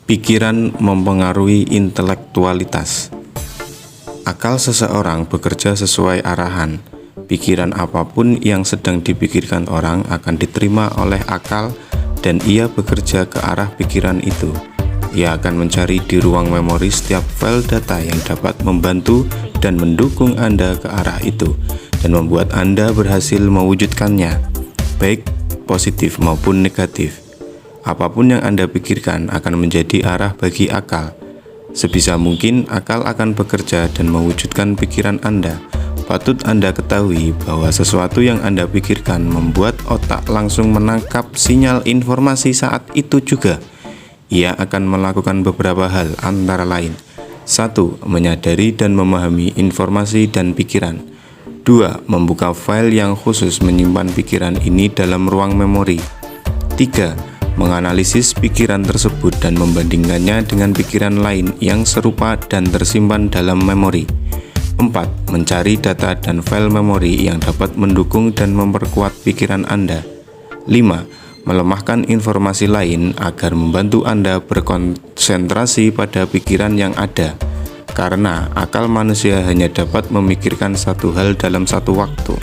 Pikiran mempengaruhi intelektualitas. Akal seseorang bekerja sesuai arahan. Pikiran apapun yang sedang dipikirkan orang akan diterima oleh akal dan ia bekerja ke arah pikiran itu. Ia akan mencari di ruang memori setiap file data yang dapat membantu dan mendukung Anda ke arah itu dan membuat Anda berhasil mewujudkannya, baik positif maupun negatif. Apapun yang Anda pikirkan akan menjadi arah bagi akal. Sebisa mungkin akal akan bekerja dan mewujudkan pikiran Anda. Patut Anda ketahui bahwa sesuatu yang Anda pikirkan membuat otak langsung menangkap sinyal informasi saat itu juga. Ia akan melakukan beberapa hal antara lain. 1. Menyadari dan memahami informasi dan pikiran. 2. Membuka file yang khusus menyimpan pikiran ini dalam ruang memori. 3. Menganalisis pikiran tersebut dan membandingkannya dengan pikiran lain yang serupa dan tersimpan dalam memori. 4. Mencari data dan file memori yang dapat mendukung dan memperkuat pikiran Anda. 5. Melemahkan informasi lain agar membantu Anda berkonsentrasi pada pikiran yang ada, karena akal manusia hanya dapat memikirkan satu hal dalam satu waktu.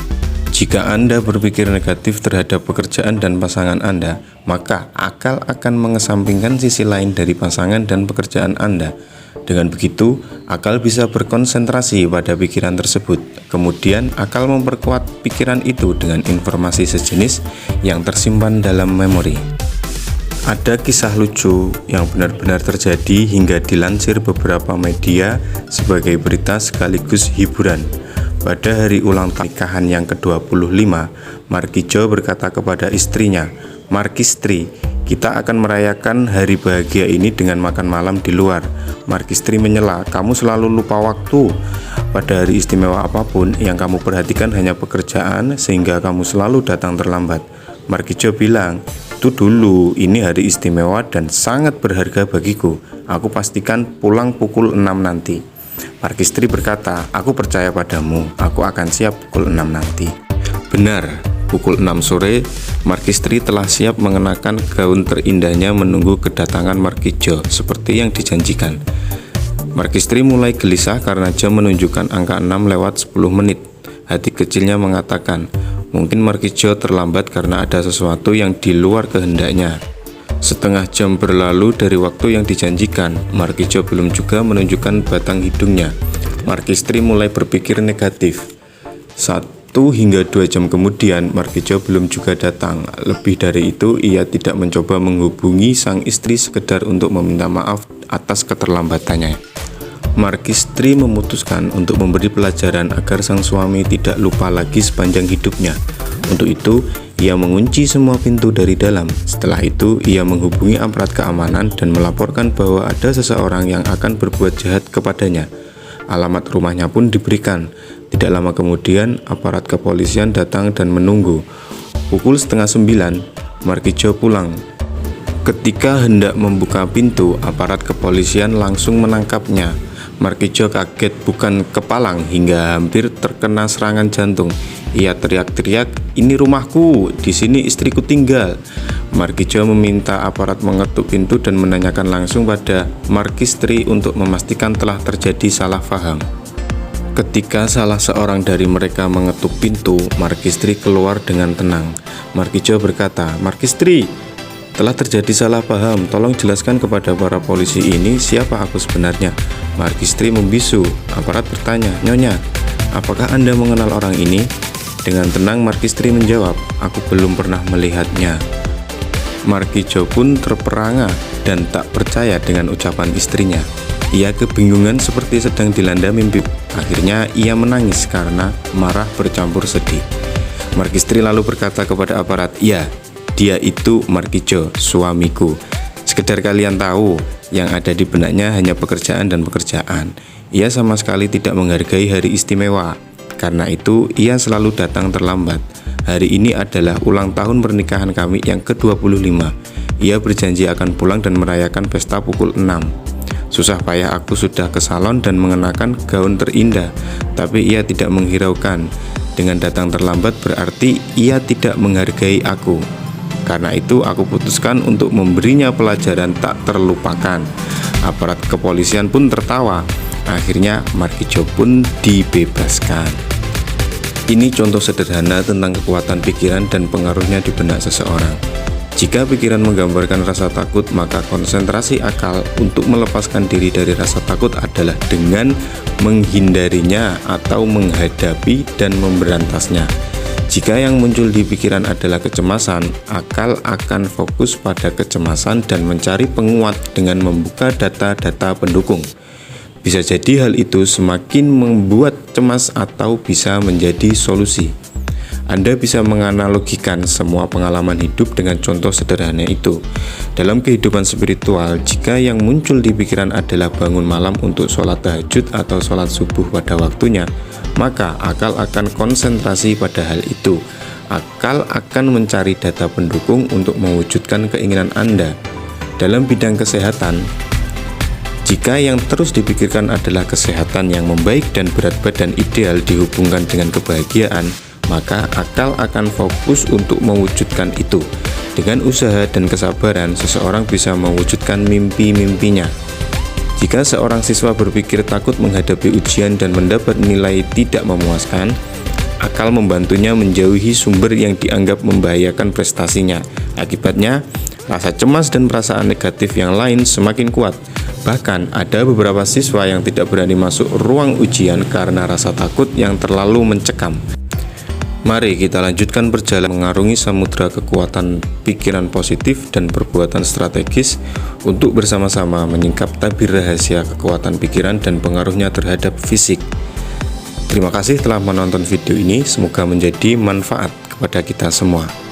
Jika Anda berpikir negatif terhadap pekerjaan dan pasangan Anda, maka akal akan mengesampingkan sisi lain dari pasangan dan pekerjaan Anda. Dengan begitu, akal bisa berkonsentrasi pada pikiran tersebut. Kemudian, akal memperkuat pikiran itu dengan informasi sejenis yang tersimpan dalam memori. Ada kisah lucu yang benar-benar terjadi hingga dilansir beberapa media sebagai berita sekaligus hiburan. Pada hari ulang tahun pernikahan yang ke-25, Markijo berkata kepada istrinya, "Markistri, kita akan merayakan hari bahagia ini dengan makan malam di luar." Markistri menyela, "Kamu selalu lupa waktu. Pada hari istimewa apapun, yang kamu perhatikan hanya pekerjaan sehingga kamu selalu datang terlambat." Markijo bilang, "Itu dulu, ini hari istimewa dan sangat berharga bagiku. Aku pastikan pulang pukul 6 nanti." Markistri berkata, "Aku percaya padamu, aku akan siap pukul 6 nanti." Benar, pukul 6 sore, Markistri telah siap mengenakan gaun terindahnya menunggu kedatangan Markijo seperti yang dijanjikan. Markistri mulai gelisah karena jam menunjukkan angka 6 lewat 10 menit. Hati kecilnya mengatakan, mungkin Markijo terlambat karena ada sesuatu yang di luar kehendaknya. Setengah jam berlalu dari waktu yang dijanjikan, Markijo belum juga menunjukkan batang hidungnya. Markistri mulai berpikir negatif. 1 hingga 2 jam kemudian, Markijo belum juga datang. Lebih dari itu, ia tidak mencoba menghubungi sang istri sekedar untuk meminta maaf atas keterlambatannya. Markistri memutuskan untuk memberi pelajaran agar sang suami tidak lupa lagi sepanjang hidupnya. Untuk itu, ia mengunci semua pintu dari dalam. Setelah itu, ia menghubungi aparat keamanan dan melaporkan bahwa ada seseorang yang akan berbuat jahat kepadanya. Alamat rumahnya pun diberikan. Tidak lama kemudian, aparat kepolisian datang dan menunggu. Pukul 8:30, Markijo pulang. Ketika hendak membuka pintu, aparat kepolisian langsung menangkapnya. Markijo kaget bukan kepalang hingga hampir terkena serangan jantung. Ia teriak-teriak, "Ini rumahku, di sini istriku tinggal." Markijo meminta aparat mengetuk pintu dan menanyakan langsung pada Markistri untuk memastikan telah terjadi salah paham. Ketika salah seorang dari mereka mengetuk pintu, Markistri keluar dengan tenang. Markijo berkata, "Markistri, telah terjadi salah paham, tolong jelaskan kepada para polisi ini siapa aku sebenarnya." Markistri membisu. Aparat bertanya, "Nyonya, apakah Anda mengenal orang ini?" Dengan tenang Markistri menjawab, "Aku belum pernah melihatnya." Markijo pun terperangah dan tak percaya dengan ucapan istrinya. Ia kebingungan seperti sedang dilanda mimpi. Akhirnya ia menangis karena marah bercampur sedih. Markistri lalu berkata kepada aparat, "Ya, dia itu Markijo, suamiku. Sekedar kalian tahu, yang ada di benaknya hanya pekerjaan dan pekerjaan. Ia sama sekali tidak menghargai hari istimewa. Karena itu, ia selalu datang terlambat. Hari ini adalah ulang tahun pernikahan kami yang ke-25. Ia berjanji akan pulang dan merayakan pesta pukul 6. Susah payah aku sudah ke salon dan mengenakan gaun terindah, tapi ia tidak menghiraukan. Dengan datang terlambat berarti ia tidak menghargai aku." Karena itu aku putuskan untuk memberinya pelajaran tak terlupakan. Aparat kepolisian pun tertawa. Akhirnya Markijo pun dibebaskan. Ini contoh sederhana tentang kekuatan pikiran dan pengaruhnya di benak seseorang. Jika pikiran menggambarkan rasa takut, maka konsentrasi akal untuk melepaskan diri dari rasa takut adalah dengan menghindarinya atau menghadapi dan memberantasnya. Jika yang muncul di pikiran adalah kecemasan, akal akan fokus pada kecemasan dan mencari penguat dengan membuka data-data pendukung. Bisa jadi hal itu semakin membuat cemas atau bisa menjadi solusi. Anda bisa menganalogikan semua pengalaman hidup dengan contoh sederhana itu. Dalam kehidupan spiritual, jika yang muncul di pikiran adalah bangun malam untuk sholat tahajud atau sholat subuh pada waktunya, maka akal akan konsentrasi pada hal itu. Akal akan mencari data pendukung untuk mewujudkan keinginan Anda. Dalam bidang kesehatan, jika yang terus dipikirkan adalah kesehatan yang membaik dan berat badan ideal dihubungkan dengan kebahagiaan, maka akal akan fokus untuk mewujudkan itu. Dengan usaha dan kesabaran, seseorang bisa mewujudkan mimpi-mimpinya. Jika seorang siswa berpikir takut menghadapi ujian dan mendapat nilai tidak memuaskan, akal membantunya menjauhi sumber yang dianggap membahayakan prestasinya. Akibatnya, rasa cemas dan perasaan negatif yang lain semakin kuat. Bahkan, ada beberapa siswa yang tidak berani masuk ruang ujian karena rasa takut yang terlalu mencekam. Mari kita lanjutkan perjalanan mengarungi samudra kekuatan pikiran positif dan perbuatan strategis untuk bersama-sama menyingkap tabir rahasia kekuatan pikiran dan pengaruhnya terhadap fisik. Terima kasih telah menonton video ini, semoga menjadi manfaat kepada kita semua.